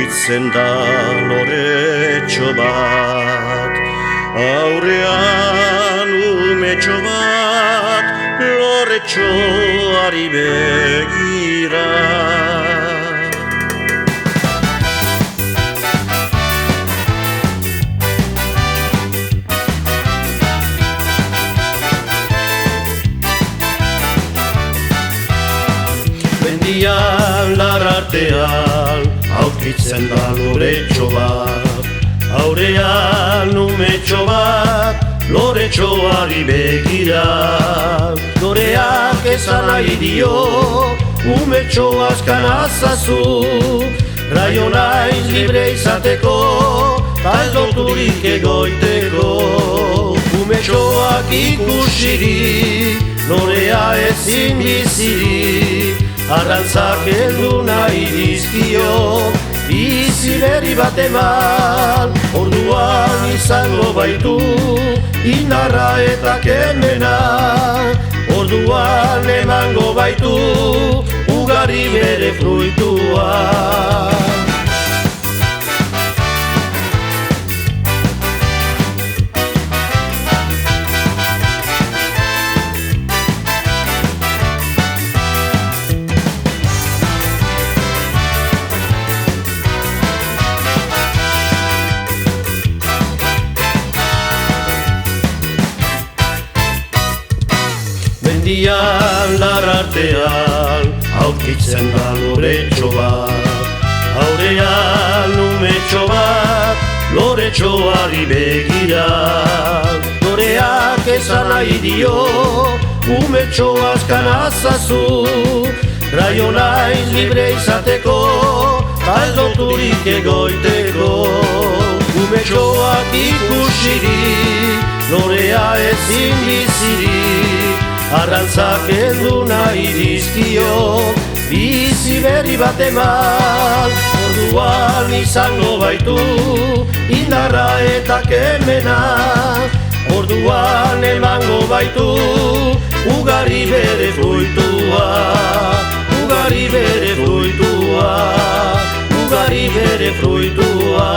aurkitzen da loretxo bat, aurrean umetxo bat, loretxoari begira. Mendian larartean aurkitzen da loretxo bat, aurean umetxo bat, loretxoari begira. Loreak esan nahi dio, umetxo askan azazu, raio naiz libre izateko, ez loturik egoiteko. Umetxoak ikusirik, lorea ezin bizirik, arrantzak heldu nahi dizkio, bizi berri bat eman, orduan izango baitu, indarra eta kemena. Orduan emango baitu, ugari bere fruitua. Mendian larartean aurkitzen da loretxo bat, aurean umetxo bat, loretxoari begira. Loreak esan nahi dio, umetxo askan azazu, raio naiz libre izateko, ez loturik egoiteko. Umetxoak ikusirik, lorea ezin bizirik, arrantzak heldu nahi dizkio, bizi berri bat eman. Orduan izango baitu, indarra eta kemena. Orduan emango baitu, ugari bere fruitua, ugari bere fruitua, ugari bere fruitua.